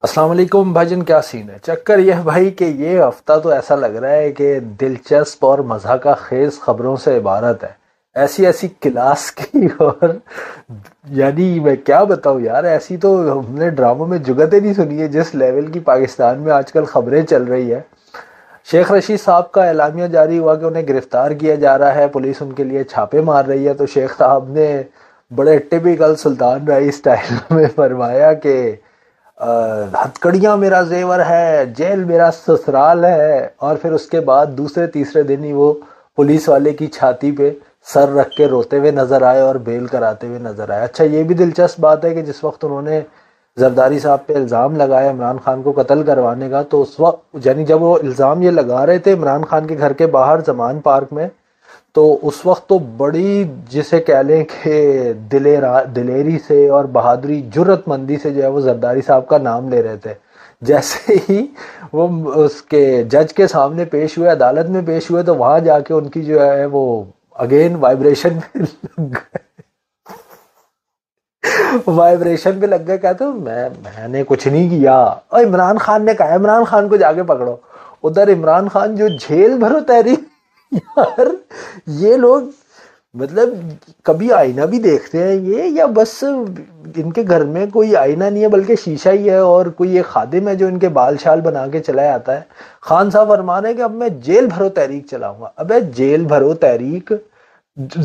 السلام علیکم بھائی جان، کیا سین ہے؟ چکر یہ بھائی کہ یہ ہفتہ تو ایسا لگ رہا ہے کہ دلچسپ اور مزہ کا خیز خبروں سے عبارت ہے۔ ایسی ایسی کلاس کی اور یعنی میں کیا بتاؤں یار، ایسی تو ہم نے ڈراموں میں جگتیں نہیں سنی ہے جس لیول کی پاکستان میں آج کل خبریں چل رہی ہے۔ شیخ رشید صاحب کا اعلامیہ جاری ہوا کہ انہیں گرفتار کیا جا رہا ہے، پولیس ان کے لیے چھاپے مار رہی ہے، تو شیخ صاحب نے بڑے ٹپیکل سلطان رائی سٹائل میں فرمایا کہ ہتھکڑیاں میرا زیور ہے، جیل میرا سسرال ہے، اور پھر اس کے بعد دوسرے تیسرے دن ہی وہ پولیس والے کی چھاتی پہ سر رکھ کے روتے ہوئے نظر آئے اور بیل کراتے ہوئے نظر آئے۔ اچھا یہ بھی دلچسپ بات ہے کہ جس وقت انہوں نے زرداری صاحب پہ الزام لگایا عمران خان کو قتل کروانے کا، تو اس وقت یعنی جب وہ الزام یہ لگا رہے تھے عمران خان کے گھر کے باہر زمان پارک میں، تو اس وقت تو بڑی جسے کہہ لیں کہ دلیری سے اور بہادری جرت مندی سے جو ہے وہ زرداری صاحب کا نام لے رہے تھے۔ جیسے ہی وہ اس کے جج کے سامنے پیش ہوئے، عدالت میں پیش ہوئے، تو وہاں جا کے ان کی جو ہے وہ اگین وائبریشن پہ لگ گئے، کہتے میں نے کچھ نہیں کیا، اور عمران خان نے کہا عمران خان کو جا کے پکڑو۔ ادھر عمران خان جو جھیل بھرو تحریر یار، یہ لوگ مطلب کبھی آئینہ بھی دیکھتے ہیں یہ، یا بس ان کے گھر میں کوئی آئینہ نہیں ہے بلکہ شیشہ ہی ہے، اور کوئی ایک خادم ہے جو ان کے بال شال بنا کے چلا آتا ہے۔ خان صاحب فرمان ہے کہ اب میں جیل بھرو تحریک چلاؤں گا۔ ابے جیل بھرو تحریک،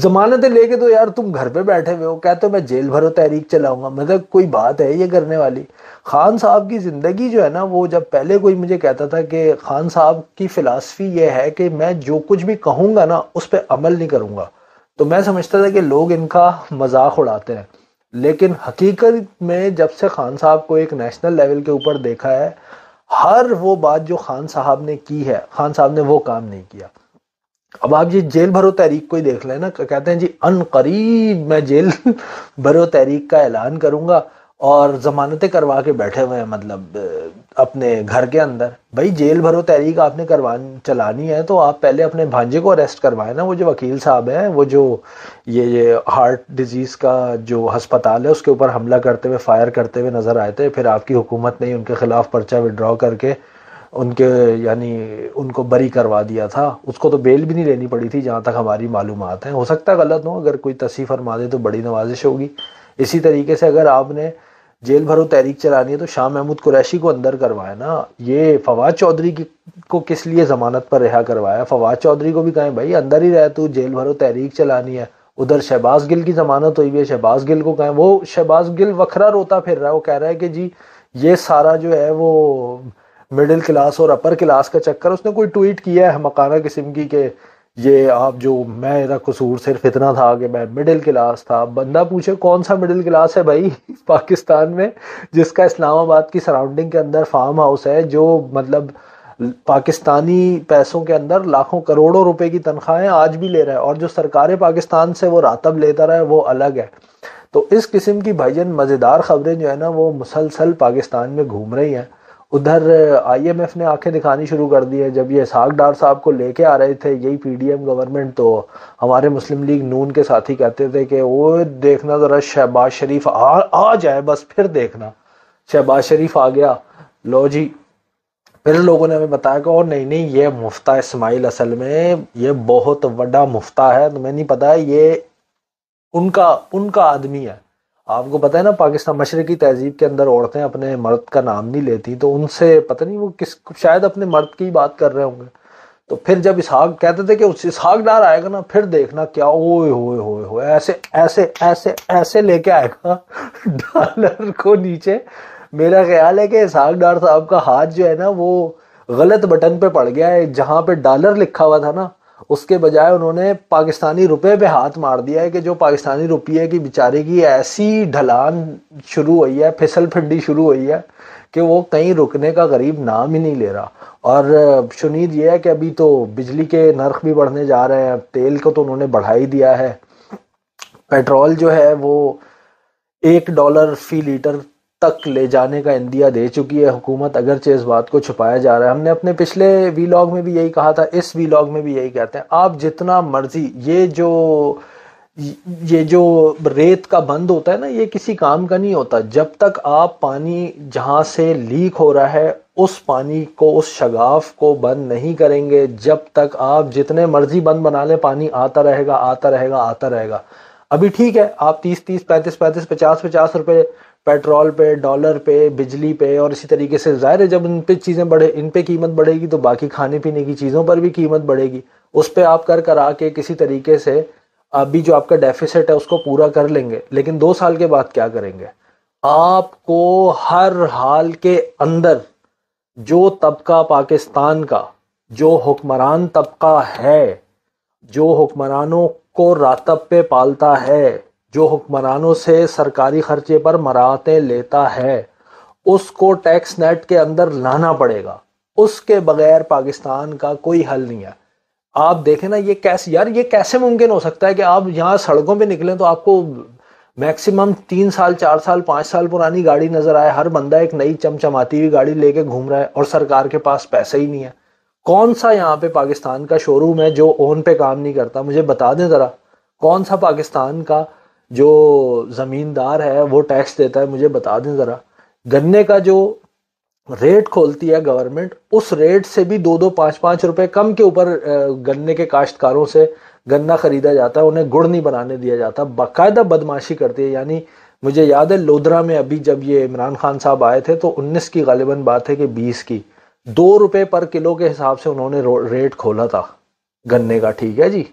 ضمانتیں لے کے تو یار تم گھر پہ بیٹھے ہوئے ہو، کہتے ہو میں جیل بھرو تحریک چلاؤں گا، مطلب کوئی بات ہے یہ کرنے والی؟ خان صاحب کی زندگی جو ہے نا، وہ جب پہلے کوئی مجھے کہتا تھا کہ خان صاحب کی فلسفی یہ ہے کہ میں جو کچھ بھی کہوں گا نا اس پہ عمل نہیں کروں گا، تو میں سمجھتا تھا کہ لوگ ان کا مذاق اڑاتے ہیں، لیکن حقیقت میں جب سے خان صاحب کو ایک نیشنل لیول کے اوپر دیکھا ہے، ہر وہ بات جو خان صاحب نے کی ہے، خان صاحب نے وہ کام نہیں کیا۔ اب آپ یہ جیل بھرو تحریک کو ہی دیکھ لیں نا، کہتے ہیں جی ان قریب میں جیل بھرو تحریک کا اعلان کروں گا، اور ضمانتیں کروا کے بیٹھے ہوئے ہیں مطلب اپنے گھر کے اندر۔ بھائی جیل بھرو تحریک آپ نے چلانی ہے تو آپ پہلے اپنے بھانجے کو اریسٹ کروائیں نا، وہ جو وکیل صاحب ہیں، وہ جو یہ ہارٹ ڈیزیز کا جو ہسپتال ہے اس کے اوپر حملہ کرتے ہوئے فائر کرتے ہوئے نظر آئے تھے، پھر آپ کی حکومت نے ان کے خلاف پرچہ وڈرا کر کے ان کے یعنی ان کو بری کروا دیا تھا، اس کو تو بیل بھی نہیں لینی پڑی تھی جہاں تک ہماری معلومات ہیں، ہو سکتا ہے غلط ہو، اگر کوئی تصحیح فرما دے تو بڑی نوازش ہوگی۔ اسی طریقے سے اگر آپ نے جیل بھرو تحریک چلانی ہے تو شاہ محمود قریشی کو اندر کروائے نا، یہ فواد چودھری کو کس لیے ضمانت پر رہا کروایا؟ فواد چودھری کو بھی کہیں بھائی اندر ہی رہ، تو جیل بھرو تحریک چلانی ہے۔ ادھر شہباز گل کی ضمانت ہوئی ہے، شہباز گل کو کہیں، وہ شہباز گل وکھرا روتا پھر رہا ہے، وہ کہہ رہا ہے کہ جی یہ سارا جو ہے وہ مڈل کلاس اور اپر کلاس کا چکر، اس نے کوئی ٹویٹ کیا ہے مکانہ قسم کی کہ یہ آپ جو میرا قصور صرف اتنا تھا کہ میں مڈل کلاس تھا۔ بندہ پوچھے کون سا مڈل کلاس ہے بھائی پاکستان میں، جس کا اسلام آباد کی سراؤنڈنگ کے اندر فارم ہاؤس ہے، جو مطلب پاکستانی پیسوں کے اندر لاکھوں کروڑوں روپے کی تنخواہیں آج بھی لے رہا ہے، اور جو سرکار پاکستان سے وہ راتب لیتا رہا ہے وہ الگ ہے۔ تو اس قسم کی بھائی جان مزیدار خبریں جو ہے نا وہ مسلسل پاکستان میں گھوم رہی ہیں۔ ادھر آئی ایم ایف نے آنکھیں دکھانی شروع کر دی ہے، جب یہ اسحاق ڈار صاحب کو لے کے آ رہے تھے یہی پی ڈی ایم گورنمنٹ، تو ہمارے مسلم لیگ نون کے ساتھی کہتے تھے کہ وہ دیکھنا ذرا شہباز شریف آ جائے، بس پھر دیکھنا۔ شہباز شریف آ گیا، لو جی پھر لوگوں نے ہمیں بتایا کہ اور نہیں یہ مفتہ اسماعیل اصل میں یہ بہت بڑا مفتہ ہے، تمہیں نہیں پتا ہے، یہ ان کا آدمی ہے۔ آپ کو پتہ ہے نا پاکستان مشرقی تہذیب کے اندر عورتیں اپنے مرد کا نام نہیں لیتی، تو ان سے پتہ نہیں وہ شاید اپنے مرد کی بات کر رہے ہوں گے۔ تو پھر جب اسحاق کہتے تھے کہ اسحاق ڈار آئے گا نا پھر دیکھنا کیا اوئے ہوئے ہوئے ہوئے ایسے ایسے ایسے ایسے لے کے آئے گا ڈالر کو نیچے۔ میرا خیال ہے کہ اسحاق ڈار صاحب کا ہاتھ جو ہے نا وہ غلط بٹن پہ پڑ گیا ہے، جہاں پہ ڈالر لکھا ہوا تھا نا اس کے بجائے انہوں نے پاکستانی روپے پہ ہاتھ مار دیا ہے، کہ جو پاکستانی روپیے کی بیچارے کی ایسی ڈھلان شروع ہوئی ہے، پھسل پھنڈی شروع ہوئی ہے کہ وہ کہیں رکنے کا غریب نام ہی نہیں لے رہا۔ اور شنید یہ ہے کہ ابھی تو بجلی کے نرخ بھی بڑھنے جا رہے ہیں، تیل کو تو انہوں نے بڑھا ہی دیا ہے، پیٹرول جو ہے وہ $1 فی لیٹر تک لے جانے کا عندیہ دے چکی ہے حکومت، اگرچہ اس بات کو چھپایا جا رہا ہے۔ ہم نے اپنے پچھلے ویلاگ میں بھی یہی کہا تھا، اس ویلاگ میں بھی یہی کہتے ہیں، آپ جتنا مرضی یہ جو یہ جو ریت کا بند ہوتا ہے نا، یہ کسی کام کا نہیں ہوتا جب تک آپ پانی جہاں سے لیک ہو رہا ہے اس پانی کو، اس شگاف کو بند نہیں کریں گے، جب تک آپ جتنے مرضی بند بنا لیں پانی آتا رہے گا آتا رہے گا آتا رہے گا۔ ابھی ٹھیک ہے، آپ 30 35 50 روپے پیٹرول پہ، ڈالر پہ، بجلی پہ، اور اسی طریقے سے ظاہر ہے جب ان پہ چیزیں بڑھے، ان پہ قیمت بڑھے گی تو باقی کھانے پینے کی چیزوں پر بھی قیمت بڑھے گی، اس پہ آپ کر آ کے کسی طریقے سے ابھی جو آپ کا ڈیفیسٹ ہے اس کو پورا کر لیں گے، لیکن 2 سال کے بعد کیا کریں گے؟ آپ کو ہر حال کے اندر جو طبقہ پاکستان کا، جو حکمران طبقہ ہے، جو حکمرانوں کو راتب پہ پالتا ہے، جو حکمرانوں سے سرکاری خرچے پر مراعاتیں لیتا ہے، اس کو ٹیکس نیٹ کے اندر لانا پڑے گا۔ اس کے بغیر پاکستان کا کوئی حل نہیں ہے۔ آپ دیکھیں نا یہ کیسے، یار یہ کیسے ممکن ہو سکتا ہے کہ آپ یہاں سڑکوں پہ نکلیں تو آپ کو میکسیمم 3 سال 4 سال 5 سال پرانی گاڑی نظر آئے، ہر بندہ ایک نئی چمچماتی ہوئی گاڑی لے کے گھوم رہا ہے اور سرکار کے پاس پیسے ہی نہیں ہے۔ کون سا یہاں پہ پاکستان کا شو روم ہے جو اون پہ کام نہیں کرتا؟ مجھے بتا دیں ذرا، کون سا پاکستان کا جو زمیندار ہے وہ ٹیکس دیتا ہے؟ مجھے بتا دیں ذرا۔ گنے کا جو ریٹ کھولتی ہے گورنمنٹ، اس ریٹ سے بھی 2 5 روپے کم کے اوپر گنے کے کاشتکاروں سے گنا خریدا جاتا ہے، انہیں گڑ نہیں بنانے دیا جاتا، باقاعدہ بدماشی کرتی ہے۔ یعنی مجھے یاد ہے لودھرا میں ابھی جب یہ عمران خان صاحب آئے تھے تو 19 کی غالباً بات ہے کہ 20 کی 2 روپے پر کلو کے حساب سے انہوں نے ریٹ کھولا تھا گنے کا، ٹھیک ہے جی۔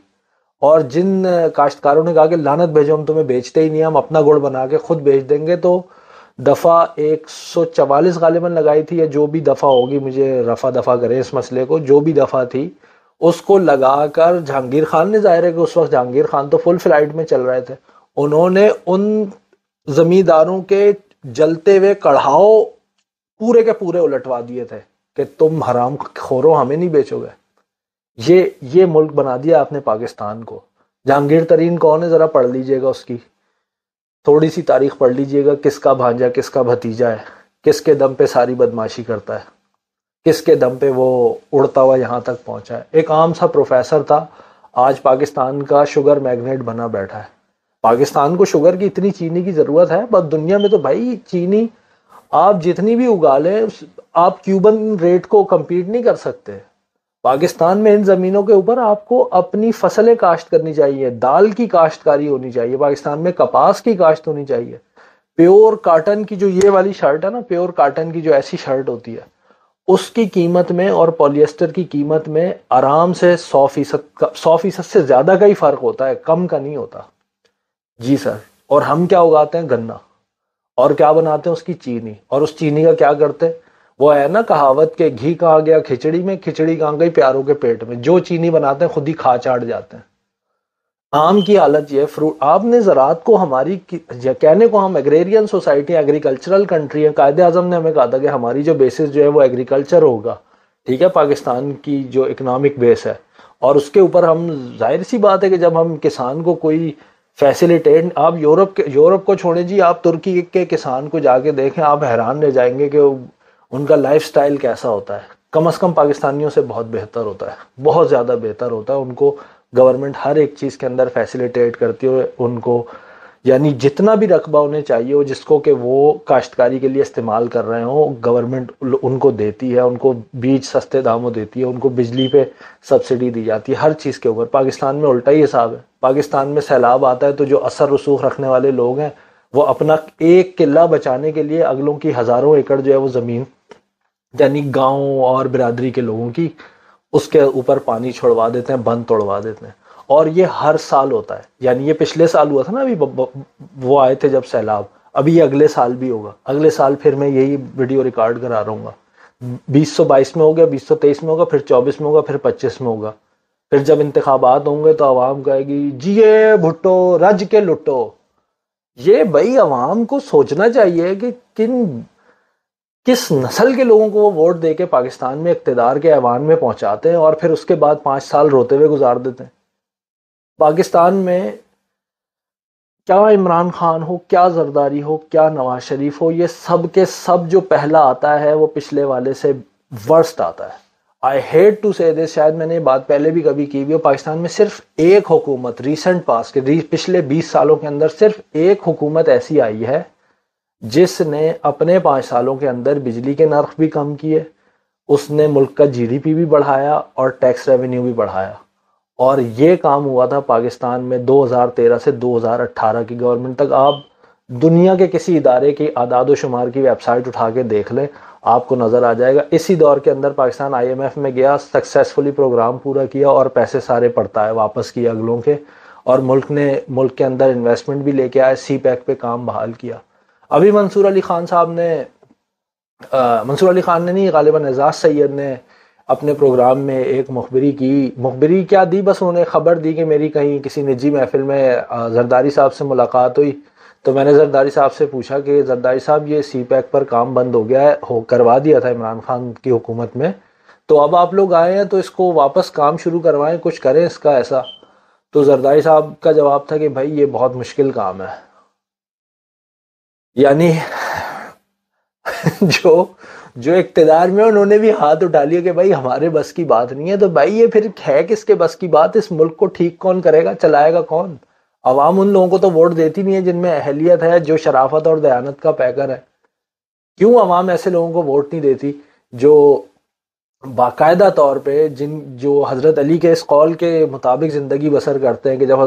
اور جن کاشتکاروں نے کہا کہ لعنت بھیجو، ہم تمہیں بیچتے ہی نہیں، ہم اپنا گڑ بنا کے خود بیچ دیں گے، تو دفعہ 144 غالباً لگائی تھی، یا جو بھی دفعہ ہوگی، مجھے رفع دفع کرے اس مسئلے کو، جو بھی دفعہ تھی اس کو لگا کر جہانگیر خان نے، ظاہر ہے کہ اس وقت جہانگیر خان تو فل فلائٹ میں چل رہے تھے، انہوں نے ان زمینداروں کے جلتے ہوئے کڑھاؤ پورے کے پورے الٹوا دیے تھے کہ تم حرام خورو ہمیں نہیں بیچو گے۔ یہ ملک بنا دیا آپ نے پاکستان کو۔ جہانگیر ترین کون ہے ذرا پڑھ لیجئے گا، اس کی تھوڑی سی تاریخ پڑھ لیجئے گا، کس کا بھانجا کس کا بھتیجا ہے، کس کے دم پہ ساری بدماشی کرتا ہے، کس کے دم پہ وہ اڑتا ہوا یہاں تک پہنچا ہے۔ ایک عام سا پروفیسر تھا، آج پاکستان کا شوگر میگنیٹ بنا بیٹھا ہے۔ پاکستان کو شوگر کی اتنی چینی کی ضرورت ہے، بس دنیا میں تو بھائی چینی آپ جتنی بھی اگا لیں آپ کیوبن ریٹ کو کمپیٹ نہیں کر سکتے۔ پاکستان میں ان زمینوں کے اوپر آپ کو اپنی فصلیں کاشت کرنی چاہیے، دال کی کاشتکاری ہونی چاہیے، پاکستان میں کپاس کی کاشت ہونی چاہیے، پیور کاٹن کی جو یہ والی شرٹ ہے نا، پیور کاٹن کی جو ایسی شرٹ ہوتی ہے اس کی قیمت میں اور پولیسٹر کی قیمت میں آرام سے 100% سے زیادہ کا ہی فرق ہوتا ہے، کم کا نہیں ہوتا جی سر۔ اور ہم کیا اگاتے ہیں؟ گنا، اور کیا بناتے ہیں؟ اس کی چینی، اور اس چینی کا کیا کرتے ہیں؟ وہ ہے نا کہاوت کہ گھی کہاں گیا کھچڑی میں، کھچڑی کہاں گئی پیاروں کے پیٹ میں۔ جو چینی بناتے ہیں خود ہی کھا چاٹ جاتے ہیں۔ آم کی حالت یہ، فروٹ، آپ نے زراعت کو ہماری کہنے کو ہم ایگریرین سوسائٹی، ایگریکلچرل کنٹری ہے، قائد اعظم نے ہمیں کہا تھا کہ ہماری جو بیسس جو ہے وہ ایگریکلچر ہوگا، ٹھیک ہے، پاکستان کی جو اکنامک بیس ہے، اور اس کے اوپر ہم، ظاہر سی بات ہے کہ جب ہم کسان کو کوئی فیسیلیٹیٹ، آپ یورپ کو چھوڑیں جی، آپ ترکی کے کسان کو جا کے دیکھیں، آپ حیران رہ جائیں گے کہ ان کا لائف سٹائل کیسا ہوتا ہے۔ کم از کم پاکستانیوں سے بہت بہتر ہوتا ہے، بہت زیادہ بہتر ہوتا ہے۔ ان کو گورنمنٹ ہر ایک چیز کے اندر فیسیلیٹیٹ کرتی ہے ان کو، یعنی جتنا بھی رقبہ انہیں چاہیے ہو جس کو کہ وہ کاشتکاری کے لیے استعمال کر رہے ہوں، گورنمنٹ ان کو دیتی ہے، ان کو بیج سستے داموں دیتی ہے، ان کو بجلی پہ سبسڈی دی جاتی ہے، ہر چیز کے اوپر۔ پاکستان میں الٹا ہی حساب ہے۔ پاکستان میں سیلاب آتا ہے تو جو اثر رسوخ رکھنے والے لوگ ہیں وہ اپنا ایک قلعہ بچانے کے لیے اگلوں کی ہزاروں ایکڑ جو ہے وہ زمین، یعنی گاؤں اور برادری کے لوگوں کی، اس کے اوپر پانی چھوڑوا دیتے ہیں، بند توڑوا دیتے ہیں۔ اور یہ ہر سال ہوتا ہے، یعنی یہ پچھلے سال ہوا تھا نا، ابھی وہ آئے تھے جب سیلاب، ابھی یہ اگلے سال بھی ہوگا، اگلے سال پھر میں یہی ویڈیو ریکارڈ کرا رہا ہوں گا۔ 2022 میں ہو گیا، 2023 میں ہوگا، پھر 24 میں ہوگا، پھر 25 میں ہوگا۔ پھر جب انتخابات ہوں گے تو عوام کہے گی جیے بھٹو رج کے لٹو۔ یہ بھائی عوام کو سوچنا چاہیے کہ کس نسل کے لوگوں کو وہ ووٹ دے کے پاکستان میں اقتدار کے ایوان میں پہنچاتے ہیں اور پھر اس کے بعد 5 سال روتے ہوئے گزار دیتے ہیں۔ پاکستان میں کیا عمران خان ہو، کیا زرداری ہو، کیا نواز شریف ہو، یہ سب کے سب جو پہلا آتا ہے وہ پچھلے والے سے ورسٹ آتا ہے۔ آئی ہیٹ ٹو سے دس، شاید میں نے یہ بات پہلے بھی کبھی کی بھی، پاکستان میں صرف ایک حکومت ریسنٹ پاس کے پچھلے 20 سالوں کے اندر صرف ایک حکومت ایسی آئی ہے جس نے اپنے 5 سالوں کے اندر بجلی کے نرخ بھی کم کیے، اس نے ملک کا جی ڈی پی بھی بڑھایا اور ٹیکس ریونیو بھی بڑھایا، اور یہ کام ہوا تھا پاکستان میں 2013 سے 2018 کی گورنمنٹ تک۔ آپ دنیا کے کسی ادارے کی اعداد و شمار کی ویب سائٹ اٹھا کے دیکھ لیں، آپ کو نظر آ جائے گا۔ اسی دور کے اندر پاکستان آئی ایم ایف میں گیا، سکسیسفلی پروگرام پورا کیا اور پیسے سارے پڑتا ہے واپس کیا اگلوں کے، اور ملک کے اندر انویسٹمنٹ بھی لے کے آئے، سی پیک پہ کام بحال کیا۔ ابھی منصور علی خان نے نہیں، غالباً اعزاز سید نے اپنے پروگرام میں ایک مخبری کیا دی، بس انہوں نے خبر دی کہ میری کہیں کسی نجی محفل میں زرداری صاحب سے ملاقات ہوئی، تو میں نے زرداری صاحب سے پوچھا کہ زرداری صاحب یہ سی پیک پر کام بند ہو گیا ہے، کروا دیا تھا عمران خان کی حکومت میں، تو اب آپ لوگ آئے ہیں تو اس کو واپس کام شروع کروائیں، کچھ کریں اس کا ایسا۔ تو زرداری صاحب کا جواب تھا کہ بھائی یہ بہت مشکل کام ہے، یعنی جو اقتدار میں انہوں نے بھی ہاتھ اٹھا لیا کہ بھائی ہمارے بس کی بات نہیں ہے، تو بھائی یہ پھر ہے کس کے بس کی بات؟ اس ملک کو ٹھیک کون کرے گا، چلائے گا کون؟ عوام ان لوگوں کو تو ووٹ دیتی نہیں ہے جن میں اہلیت ہے، جو شرافت اور دیانت کا پیکر ہے۔ کیوں عوام ایسے لوگوں کو ووٹ نہیں دیتی جو باقاعدہ طور پہ جو حضرت علی کے اس قول کے مطابق زندگی بسر کرتے ہیں کہ جب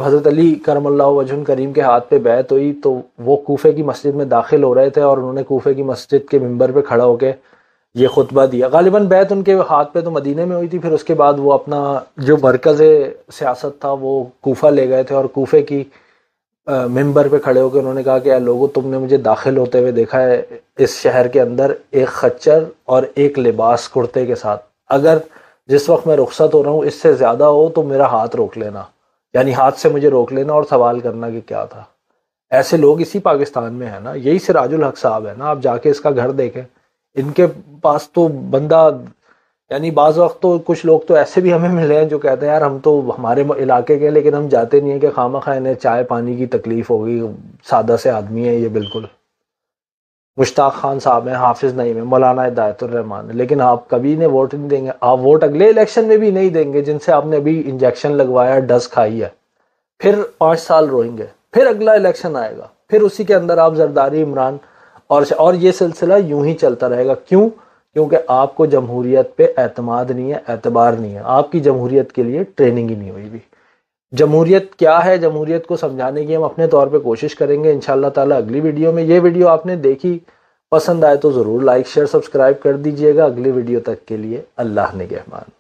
حضرت علی کرم اللہ وجہ کریم کے ہاتھ پہ بیعت ہوئی تو وہ کوفے کی مسجد میں داخل ہو رہے تھے اور انہوں نے کوفے کی مسجد کے منبر پہ کھڑا ہو کے یہ خطبہ دیا۔ غالباً بیعت ان کے ہاتھ پہ تو مدینے میں ہوئی تھی، پھر اس کے بعد وہ اپنا جو مرکز سیاست تھا وہ کوفہ لے گئے تھے، اور کوفے کی منبر پہ کھڑے ہو کے انہوں نے کہا کہ اے لوگو، تم نے مجھے داخل ہوتے ہوئے دیکھا ہے اس شہر کے اندر ایک خچر اور ایک لباس کرتے کے ساتھ، اگر جس وقت میں رخصت ہو رہا ہوں اس سے زیادہ ہو تو میرا ہاتھ روک لینا، یعنی ہاتھ سے مجھے روک لینا اور سوال کرنا کہ کیا تھا۔ ایسے لوگ اسی پاکستان میں ہیں نا، یہی سراج الحق صاحب ہے نا، آپ جا کے اس کا گھر دیکھیں، ان کے پاس تو بندہ، یعنی بعض وقت تو کچھ لوگ تو ایسے بھی ہمیں ملے ہیں جو کہتے ہیں یار ہم تو ہمارے علاقے کے، لیکن ہم جاتے نہیں ہیں کہ خواہ مخواہ انہیں چائے پانی کی تکلیف ہوگی، سادہ سے آدمی ہے یہ بالکل۔ مشتاق خان صاحب ہیں، حافظ نعیم ہے، مولانا ہدایت الرحمان ہے، لیکن آپ کبھی انہیں ووٹ نہیں دیں گے، آپ ووٹ اگلے الیکشن میں بھی نہیں دیں گے جن سے آپ نے ابھی انجیکشن لگوایا، ڈز کھائی ہے، پھر 5 سال روئیں گے، پھر اگلا الیکشن آئے گا، پھر اسی کے اندر آپ زرداری، عمران اور یہ سلسلہ یوں ہی چلتا رہے گا۔ کیوں؟ کیونکہ آپ کو جمہوریت پہ اعتماد نہیں ہے، اعتبار نہیں ہے، آپ کی جمہوریت کے لیے ٹریننگ ہی نہیں ہوئی بھی۔ جمہوریت کیا ہے، جمہوریت کو سمجھانے کی ہم اپنے طور پہ کوشش کریں گے انشاءاللہ تعالی اگلی ویڈیو میں۔ یہ ویڈیو آپ نے دیکھی، پسند آئے تو ضرور لائک شیئر سبسکرائب کر دیجئے گا۔ اگلی ویڈیو تک کے لیے اللہ نگہبان۔